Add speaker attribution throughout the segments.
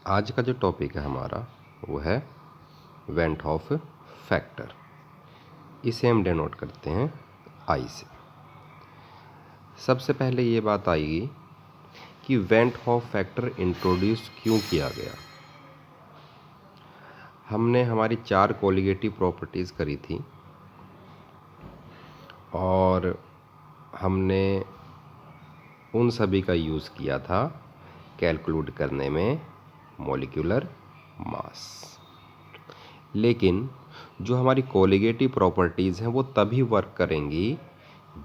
Speaker 1: आज का जो टॉपिक है हमारा वो है वेंट हॉफ फैक्टर। इसे हम डिनोट करते हैं आई से। सबसे पहले ये बात आएगी कि वेंट हॉफ फैक्टर इंट्रोड्यूस क्यों किया गया। हमने हमारी 4 कोलिगेटिव प्रॉपर्टीज़ करी थी और हमने उन सभी का यूज़ किया था कैलकुलेट करने में मॉलिक्यूलर मास। लेकिन जो हमारी कोलिगेटिव प्रॉपर्टीज़ हैं वो तभी वर्क करेंगी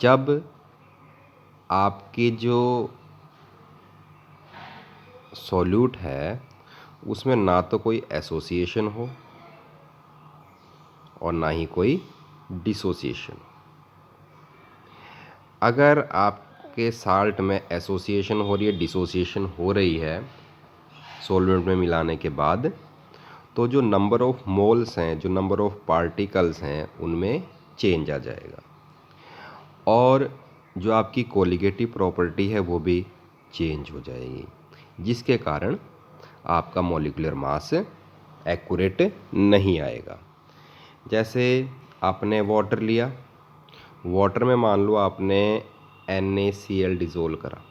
Speaker 1: जब आपके जो सॉल्यूट है उसमें ना तो कोई एसोसिएशन हो और ना ही कोई डिसोसिएशन। अगर आपके साल्ट में एसोसिएशन हो रही है, डिसोसिएशन हो रही है सॉल्वेंट में मिलाने के बाद, तो जो नंबर ऑफ मोल्स हैं, जो नंबर ऑफ पार्टिकल्स हैं, उनमें चेंज आ जाएगा और जो आपकी कोलिगेटिव प्रॉपर्टी है वो भी चेंज हो जाएगी, जिसके कारण आपका मॉलिक्यूलर मास एक्यूरेट नहीं आएगा। जैसे आपने वाटर लिया, वाटर में मान लो आपने NaCl डिज़ोल्व करा।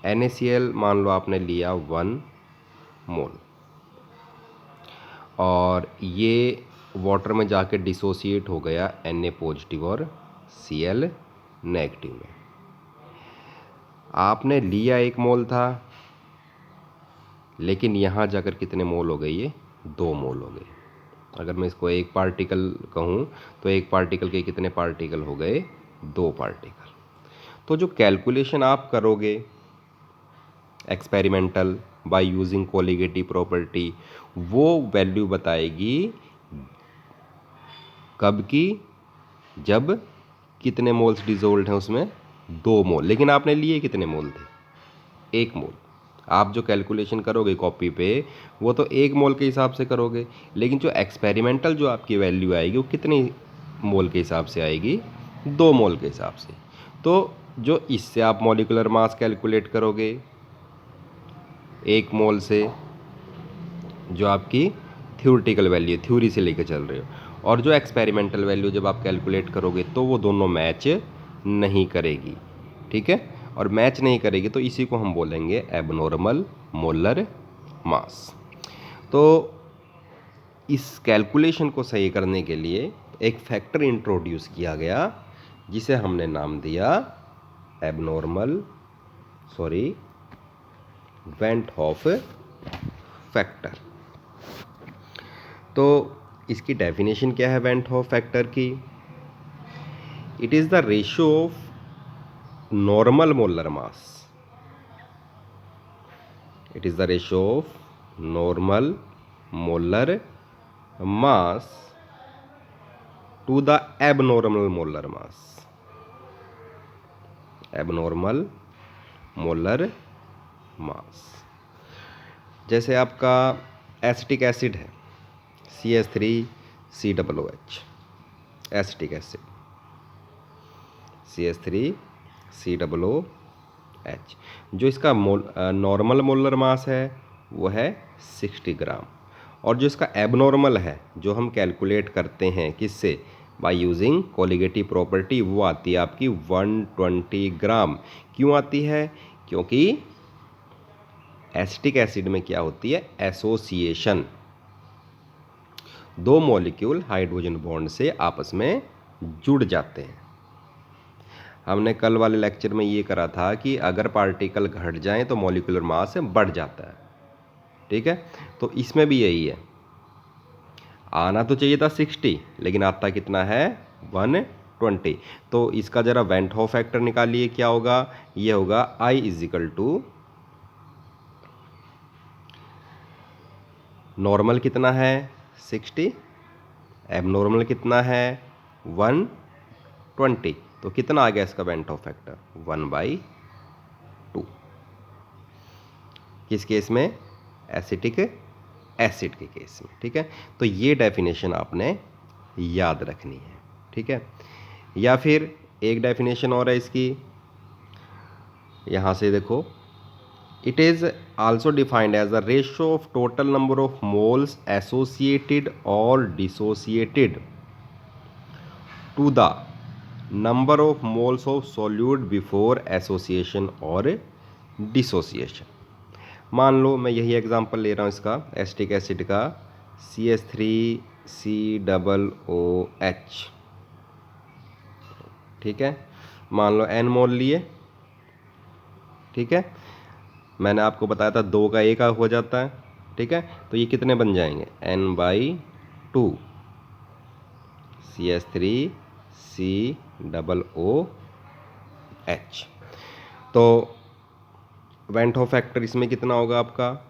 Speaker 1: NaCl मान लो आपने लिया 1 मोल और ये वाटर में जाके डिसोसिएट हो गया Na पॉजिटिव और Cl नेगेटिव में। आपने लिया 1 मोल था, लेकिन यहाँ जाकर कितने मोल हो गए? ये 2 मोल हो गए। अगर मैं इसको एक पार्टिकल कहूँ तो एक पार्टिकल के कितने पार्टिकल हो गए? 2 पार्टिकल। तो जो कैलकुलेशन आप करोगे experimental by using colligative property, वो वैल्यू बताएगी कब की? जब कितने मोल्स डिसॉल्व्ड हैं उसमें? 2 मोल। लेकिन आपने लिए कितने मोल थे? 1 मोल। आप जो कैलकुलेशन करोगे कॉपी पे वो तो 1 मोल के हिसाब से करोगे, लेकिन जो एक्सपेरिमेंटल जो आपकी वैल्यू आएगी वो कितने मोल के हिसाब से आएगी? 2 मोल के हिसाब से। तो जो इससे आप मॉलिक्यूलर मास कैलकुलेट करोगे 1 मोल से, जो आपकी थ्योरेटिकल वैल्यू थ्योरी से लेकर चल रहे हो, और जो एक्सपेरिमेंटल वैल्यू जब आप कैलकुलेट करोगे तो वो दोनों मैच नहीं करेगी। ठीक है, और मैच नहीं करेगी तो इसी को हम बोलेंगे एबनॉर्मल मोलर मास। तो इस कैलकुलेशन को सही करने के लिए एक फैक्टर इंट्रोड्यूस किया गया जिसे हमने नाम दिया वेंट हॉफ फैक्टर। तो इसकी डेफिनेशन क्या है वेंट हॉफ फैक्टर की? It is the ratio of normal molar mass. It is the ratio of normal molar mass to the abnormal molar mass. Abnormal molar mass. जैसे आपका acetic acid है CH3COOH, acetic acid CH3COOH, जो इसका normal molar मास है वो है 60 ग्राम, और जो इसका एबनॉर्मल है जो हम कैलकुलेट करते हैं किससे? बाय यूजिंग कोलिगेटिव प्रॉपर्टी, वो आती है आपकी 120 ग्राम। क्यों आती है? क्योंकि एसिटिक एसिड में क्या होती है? एसोसिएशन। 2 मॉलिक्यूल हाइड्रोजन बॉन्ड से आपस में जुड़ जाते हैं। हमने कल वाले लेक्चर में ये करा था कि अगर पार्टिकल घट जाएं तो मॉलिक्यूलर मास बढ़ जाता है। ठीक है, तो इसमें भी यही है। आना तो चाहिए था 60, लेकिन आता कितना है? 120। तो इसका जरा वेंट हॉफ फैक्टर निकालिए, क्या होगा? ये होगा I = नॉर्मल कितना है? 60, एबनॉर्मल कितना है? 120। तो कितना आ गया इसका वेंट ऑफ फैक्टर? 1/2। किस केस में? एसिटिक एसिड के केस में। ठीक है, तो ये डेफिनेशन आपने याद रखनी है। ठीक है, या फिर एक डेफिनेशन और है इसकी, यहाँ से देखो, it is also defined as the ratio of total number of moles associated or dissociated to the number of moles of solute before association or dissociation। मान लो मैं यही एग्जांपल ले रहा हूँ इसका एसिटिक एसिड का CH3COOH, ठीक है। मान लो n मोल लिए, ठीक है। मैंने आपको बताया था 2 का 1 हो जाता है, ठीक है। तो ये कितने बन जाएंगे N/2 CH3COOH। तो वेंट हॉफ फैक्टर इसमें कितना होगा आपका,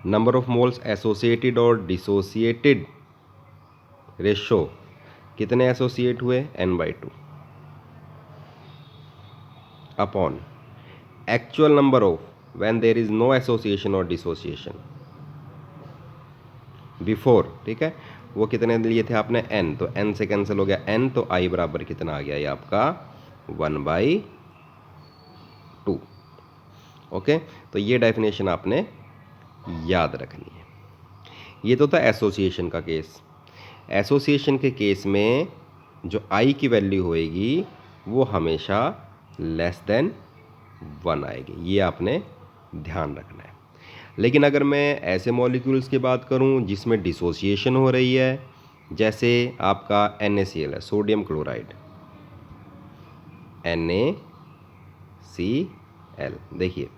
Speaker 1: नंबर ऑफ मोल्स एसोसिएटेड और डिसोसिएटेड रेशो कितने एसोसिएट हुए N/2 upon actual number of when there is no association और डिसोसिएशन बिफोर, ठीक है। वो कितने लिए थे आपने n, तो n से कैंसिल हो गया n, तो i बराबर कितना आ गया ये आपका 1/2। ओके, तो ये डेफिनेशन आपने याद रखनी है। ये तो था एसोसिएशन का केस। एसोसिएशन के केस में जो i की वैल्यू होएगी वो हमेशा लेस देन 1 आएगी, ये आपने ध्यान रखना है। लेकिन अगर मैं ऐसे मॉलिक्यूल्स की बात करूं जिसमें डिसोसिएशन हो रही है, जैसे आपका NaCl है, सोडियम क्लोराइड NaCl, देखिए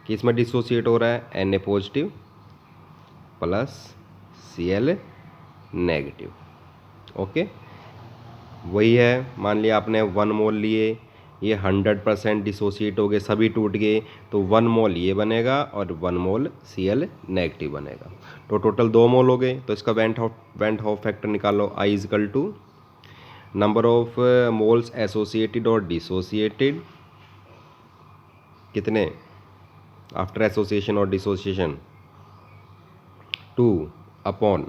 Speaker 1: कि इसमें डिसोसिएट हो रहा है Na positive plus Cl negative. Okay, वही है, मान लिया आपने 1 मोल लिए, ये 100% डिसोसिएट हो गए, सभी टूट गए, तो 1 मोल ये बनेगा और 1 मोल Cl नेगेटिव बनेगा, तो टोटल 2 मोल हो गए। तो इसका वेंट हॉफ फैक्टर निकालो, I equal to number of moles associated और डिसोसिएटेड कितने आफ्टर एसोसिएशन और dissociation 2 upon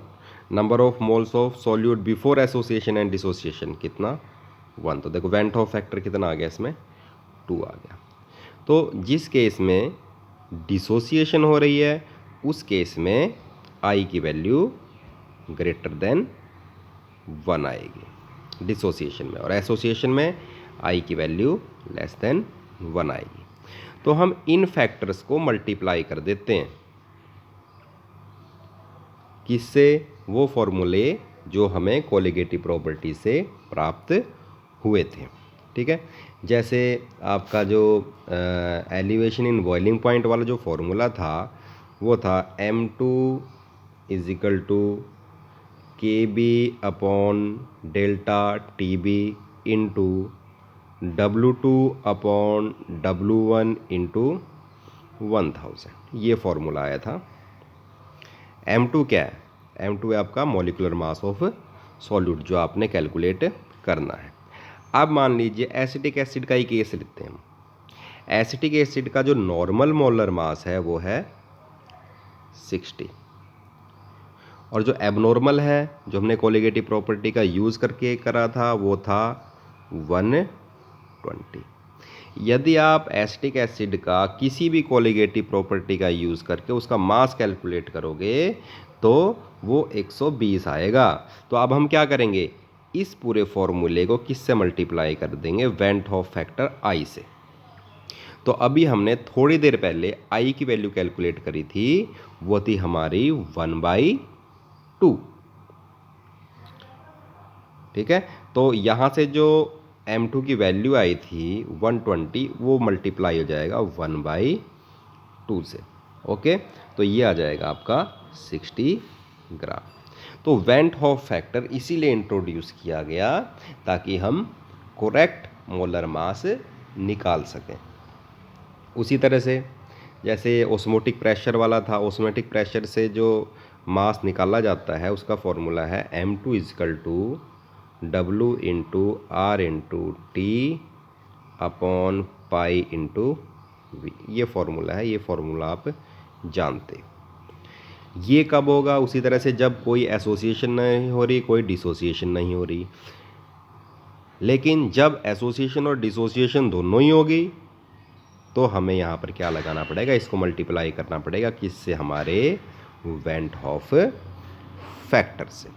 Speaker 1: number of moles of solute before association and dissociation कितना 1। तो देखो वेंट हॉफ फैक्टर कितना आ गया इसमें 2 आ गया। तो जिस केस में डिसोसिएशन हो रही है उस केस में I की वैल्यू ग्रेटर देन 1 आएगी डिसोसिएशन में, और एसोसिएशन में I की वैल्यू लेस देन 1 आएगी। तो हम इन फैक्टर्स को मल्टीप्लाई कर देते हैं, किससे, वो फॉर्मूले जो हमें कोलिगेटिव प्रॉपर्टी से प्राप्त हुए थे, ठीक है। जैसे आपका जो एलिवेशन इन बॉइलिंग पॉइंट वाला जो फॉर्मूला था वो था M2 equal to KB upon delta TB into W2 upon W1 into 1000, ये फॉर्मूला आया था। M2 क्या है, M2 है आपका मॉलिक्यूलर मास ऑफ सॉल्यूट जो आपने कैलकुलेट करना है। अब मान लीजिए एसिटिक एसिड का ही केस लेते हैं हम। एसिटिक एसिड का जो नॉर्मल मोलर मास है वो है 60, और जो एबनॉर्मल है जो हमने कोलिगेटिव प्रॉपर्टी का यूज़ करके करा था वो था 120। यदि आप एसिटिक एसिड का किसी भी कोलिगेटिव प्रॉपर्टी का यूज़ करके उसका मास कैलकुलेट करोगे तो वो 120 आएगा। तो अब हम क्या करेंगे, इस पूरे फॉर्मूले को किससे मल्टीप्लाई कर देंगे, वेंट हॉफ फैक्टर I से। तो अभी हमने थोड़ी देर पहले I की वैल्यू कैलकुलेट करी थी, वो थी हमारी 1/2, ठीक है। तो यहाँ से जो M2 की वैल्यू आई थी 120, वो मल्टीप्लाई हो जाएगा 1/2 से। ओके, तो ये आ जाएगा आपका 60 ग्राम। तो वेंट हॉफ फैक्टर इसीलिए इंट्रोड्यूस किया गया ताकि हम करेक्ट मोलर मास निकाल सकें। उसी तरह से जैसे ओस्मोटिक प्रेशर वाला था, ओस्मोटिक प्रेशर से जो मास निकाला जाता है उसका फॉर्मूला है M2 equal to W into R into T upon pi into V, ये फॉर्मूला है, ये फॉर्मूला आप जानते। ये कब होगा, उसी तरह से जब कोई एसोसिएशन नहीं हो रही, कोई डिसोसिएशन नहीं हो रही। लेकिन जब एसोसिएशन और डिसोसिएशन दोनों ही होगी तो हमें यहाँ पर क्या लगाना पड़ेगा, इसको मल्टीप्लाई करना पड़ेगा किससे, हमारे वेंट हॉफ फैक्टर से।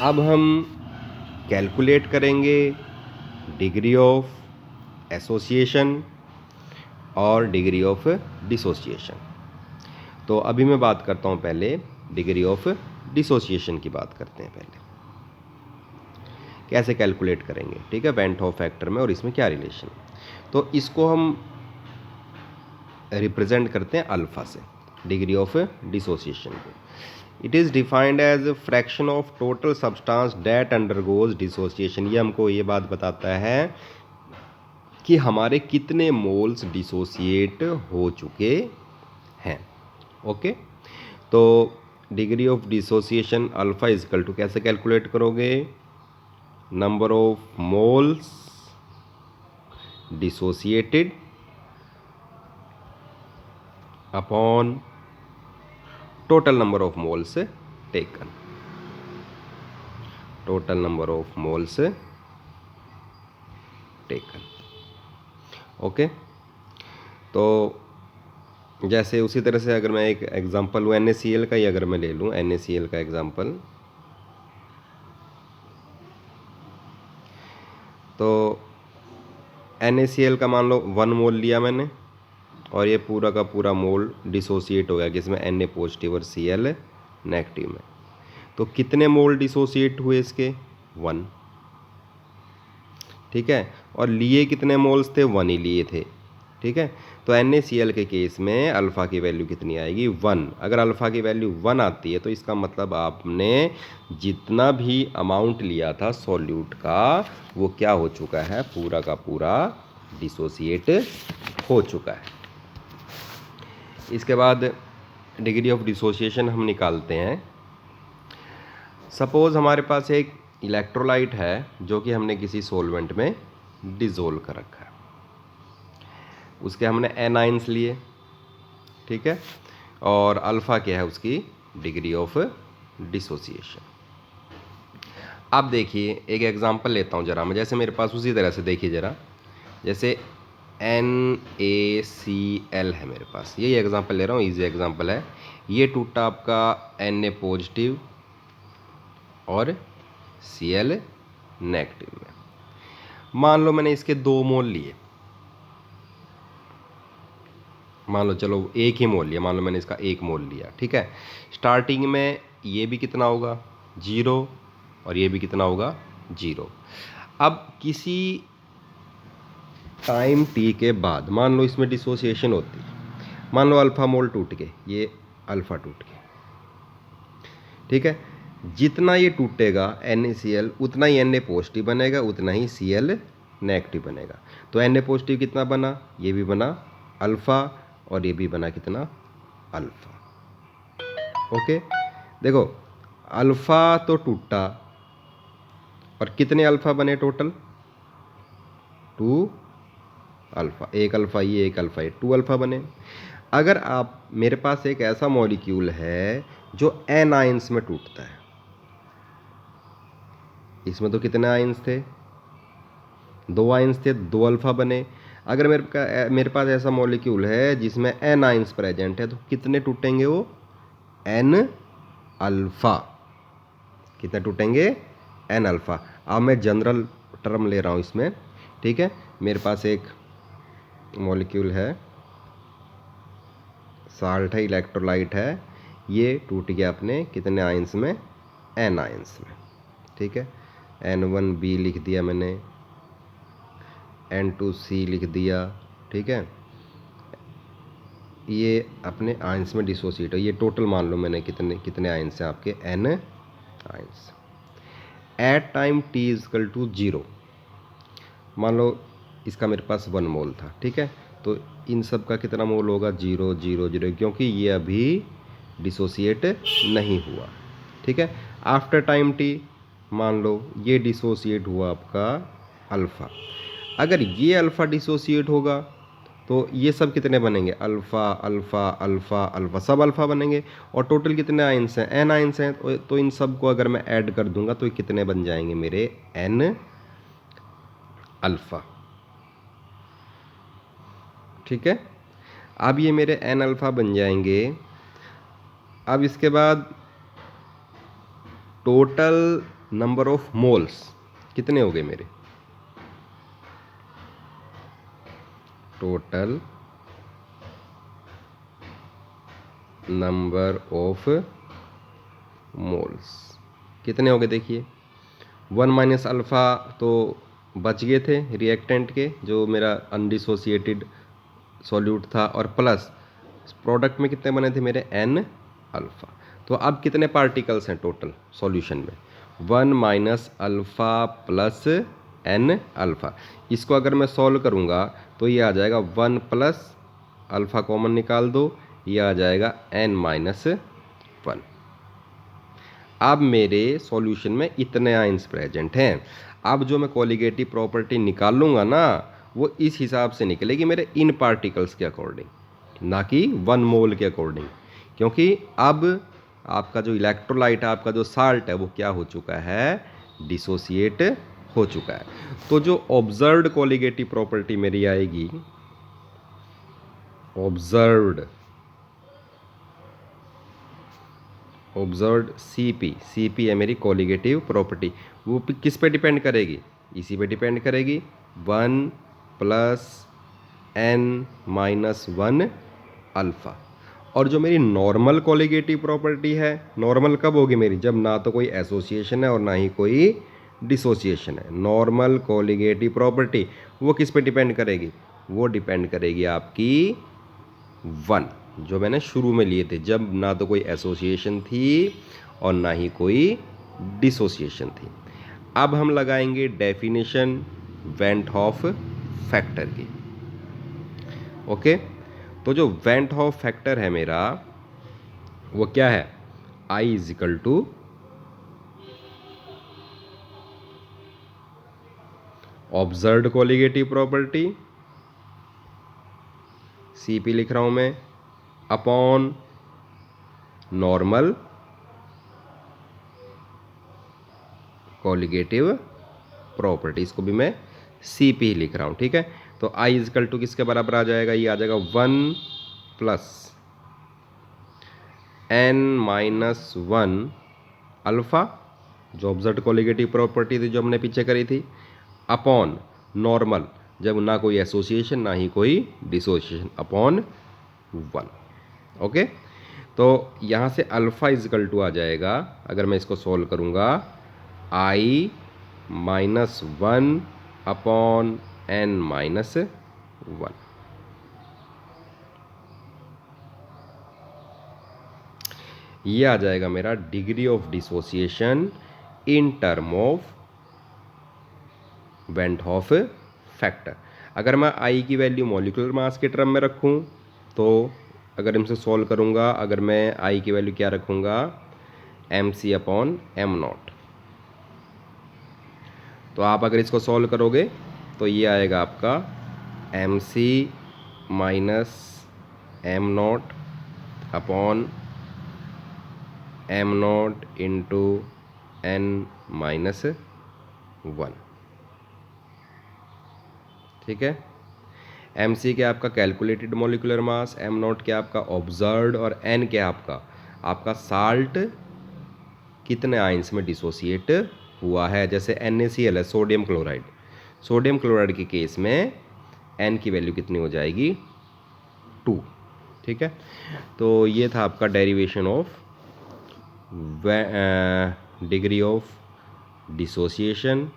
Speaker 1: अब हम कैलकुलेट करेंगे डिग्री ऑफ एसोसिएशन और डिग्री ऑफ डिसोसिएशन। तो अभी मैं बात करता हूँ, पहले डिग्री ऑफ डिसोसिएशन की बात करते हैं। पहले कैसे कैलकुलेट करेंगे, ठीक है, वेंट हॉफ फैक्टर में और इसमें क्या रिलेशन। तो इसको हम रिप्रेजेंट करते हैं अल्फा से, डिग्री ऑफ डिसोसिएशन को। It is defined as fraction of total substance that undergoes dissociation. ये हमको ये बात बताता है कि हमारे कितने मोल्स डिसोसिएट हो चुके हैं। ओके, तो degree of dissociation alpha equal to कैसे कैलकुलेट करोगे, number of moles dissociated upon total number of moles taken, total number of moles taken. Okay, तो जैसे उसी तरह से अगर मैं एक एग्जांपल लूँ NaCl का ही, अगर मैं ले लूँ NaCl का एग्जांपल, तो NaCl का मान लो 1 मोल लिया मैंने और ये पूरा का पूरा मोल डिसोसिएट हो गया किसमें, Na पॉजिटिव और Cl नेगेटिव में। तो कितने मोल डिसोसिएट हुए इसके, 1, ठीक है, और लिए कितने मोल्स थे, 1 ही लिए थे, ठीक है। तो NaCl के केस में अल्फ़ा की वैल्यू कितनी आएगी, 1। अगर अल्फ़ा की वैल्यू 1 आती है तो इसका मतलब आपने जितना भी अमाउंट लिया था सॉल्यूट का वो क्या हो चुका है, पूरा का पूरा डिसोसिएट हो चुका है। इसके बाद डिग्री ऑफ डिसोसिएशन हम निकालते हैं। सपोज़ हमारे पास एक इलेक्ट्रोलाइट है जो कि हमने किसी सॉल्वेंट में डिज़ोल्व कर रखा है, उसके हमने एनाइंस लिए, ठीक है, और अल्फ़ा क्या है उसकी डिग्री ऑफ डिसोसिएशन। अब देखिए एक एग्जांपल लेता हूँ ज़रा मैं, जैसे मेरे पास उसी तरह से देखिए ज़रा, जैसे NaCl है मेरे पास, यही एग्जांपल ले रहा हूँ, इजी एग्जांपल है। ये टूटा आपका Na पॉजिटिव और Cl नेगेटिव में। मान लो मैंने इसके 2 मोल लिए, मान लो चलो एक ही मोल लिया, मान लो मैंने इसका 1 मोल लिया, ठीक है। स्टार्टिंग में ये भी कितना होगा, 0, और ये भी कितना होगा, 0। अब किसी टाइम t के बाद मान लो इसमें डिसोसिएशन होती है, मान लो अल्फ़ा मोल टूट के, ये अल्फ़ा टूट के, ठीक है, जितना ये टूटेगा NaCl उतना ही Na पॉजिटिव बनेगा, उतना ही Cl नेगेटिव बनेगा। तो Na पॉजिटिव कितना बना, ये भी बना अल्फ़ा और ये भी बना कितना, अल्फ़ा। ओके, देखो अल्फ़ा तो टूटा और कितने अल्फ़ा बने टोटल, 2 अल्फ़ा, एक अल्फ़ा ये एक अल्फ़ा ये, 2 अल्फ़ा बने। अगर आप मेरे पास एक ऐसा मॉलिक्यूल है जो n आयंस में टूटता है, इसमें तो कितने आयंस थे, 2 आयंस थे, 2 अल्फ़ा बने। अगर मेरे पास ऐसा मॉलिक्यूल है जिसमें n आयंस प्रेजेंट है तो कितने टूटेंगे वो, n अल्फ़ा, कितने टूटेंगे, n अल्फ़ा। अब मैं जनरल टर्म ले रहा हूँ इसमें, ठीक है। मेरे पास एक मॉलिक्यूल है, साल्ट है, इलेक्ट्रोलाइट है, ये टूट गया अपने कितने आयंस में, n आयंस में, ठीक है। N1B लिख दिया मैंने, N2C लिख दिया, ठीक है। ये अपने आयंस में डिसोसिएट है, ये टोटल मान लो मैंने कितने आयंस हैं आपके, n ions. At time t equal to 0, मान लो इसका मेरे पास 1 मोल था, ठीक है, तो इन सब का कितना मोल होगा, 0 0 0, क्योंकि ये अभी डिसोसिएट नहीं हुआ, ठीक है। आफ्टर टाइम t मान लो ये डिसोसिएट हुआ आपका अल्फ़ा। अगर ये अल्फ़ा डिसोसिएट होगा तो ये सब कितने बनेंगे, अल्फ़ा अल्फ़ा अल्फ़ा अल्फ़ा, सब अल्फ़ा बनेंगे। और टोटल कितने आयंस हैं, n आयंस हैं, तो इन सब को अगर मैं ऐड कर दूंगा तो ये कितने बन जाएंगे मेरे, n अल्फ़ा। ठीक है, अब ये मेरे एन अल्फ़ा बन जाएंगे। अब इसके बाद टोटल नंबर ऑफ मोल्स कितने हो गए मेरे, टोटल नंबर ऑफ मोल्स कितने हो गए, देखिए 1 माइनस अल्फ़ा तो बच गए थे रिएक्टेंट के, जो मेरा अनडिसोसिएटेड सॉल्यूट था, और प्लस प्रोडक्ट में कितने बने थे मेरे एन अल्फ़ा। तो अब कितने पार्टिकल्स हैं टोटल सॉल्यूशन में, 1 minus alpha plus n alpha. इसको अगर मैं सॉल्व करूँगा तो ये आ जाएगा 1 प्लस अल्फ़ा कॉमन निकाल दो, ये आ जाएगा एन माइनस 1। अब मेरे सॉल्यूशन में इतने आयंस प्रेजेंट हैं। अब जो मैं कोलिगेटिव प्रॉपर्टी निकालूंगा ना, वो इस हिसाब से निकलेगी मेरे इन पार्टिकल्स के अकॉर्डिंग, ना कि 1 मोल के अकॉर्डिंग, क्योंकि अब आपका जो इलेक्ट्रोलाइट है, आपका जो साल्ट है, वो क्या हो चुका है, डिसोसिएट हो चुका है। तो जो ऑब्जर्व्ड कोलिगेटिव प्रॉपर्टी मेरी आएगी, ऑब्जर्व्ड सीपी है मेरी कोलिगेटिव प्रॉपर्टी, वो किस पे डिपेंड करेगी, इसी पे डिपेंड करेगी, 1 प्लस एन माइनस 1 अल्फ़ा। और जो मेरी नॉर्मल कोलिगेटिव प्रॉपर्टी है, नॉर्मल कब होगी मेरी, जब ना तो कोई एसोसिएशन है और ना ही कोई डिसोसिएशन है। नॉर्मल कोलिगेटिव प्रॉपर्टी वो किस पे डिपेंड करेगी, वो डिपेंड करेगी आपकी 1, जो मैंने शुरू में लिए थे, जब ना तो कोई एसोसिएशन थी और ना ही कोई डिसोसिएशन थी। अब हम लगाएंगे डेफिनेशन वेंट हॉफ फैक्टर की। ओके, तो जो वेंट हॉफ फैक्टर है मेरा, वो क्या है, I is equal to observed colligative property, CP लिख रहा हूं मैं, अपॉन नॉर्मल कोलिगेटिव प्रॉपर्टी, इसको भी मैं CP लिख रहा हूं, ठीक है। तो I इजकल टू किसके बराबर आ जाएगा, ये आ जाएगा 1 प्लस n माइनस 1 अल्फ़ा, जो ऑब्जर्व्ड कोलिगेटिव प्रॉपर्टी थी जो हमने पीछे करी थी, अपॉन नॉर्मल, जब ना कोई एसोसिएशन ना ही कोई डिसोसिएशन, अपॉन 1। ओके, तो यहाँ से अल्फ़ा इजकल टू आ जाएगा, अगर मैं इसको सॉल्व करूँगा, I minus 1 upon n minus 1। ये आ जाएगा मेरा degree of dissociation in term of went Hoff factor. अगर मैं I की वैल्यू मॉलिक्यूलर मास के टर्म में रखूं, तो अगर इनसे सॉल्व करूंगा, अगर मैं I की वैल्यू क्या रखूंगा, mc अपॉन m नॉट, तो आप अगर इसको सॉल्व करोगे तो ये आएगा आपका mc minus m not upon m not into n minus 1, ठीक है। mc क्या आपका calculated molecular mass, m not क्या आपका ऑब्जर्व्ड, और n क्या आपका साल्ट कितने आयंस में डिसोसिएट हुआ है। जैसे NaCl है, सोडियम क्लोराइड, सोडियम क्लोराइड के केस में n की वैल्यू कितनी हो जाएगी, 2, ठीक है। तो ये था आपका derivation of degree of dissociation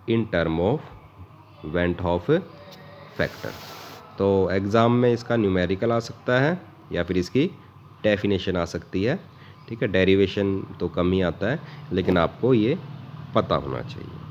Speaker 1: in term of went Hoff factor. तो एग्ज़ाम में इसका न्यूमेरिकल आ सकता है या फिर इसकी डेफिनेशन आ सकती है, ठीक है। डेरिवेशन तो कम ही आता है, लेकिन आपको ये पता होना चाहिए।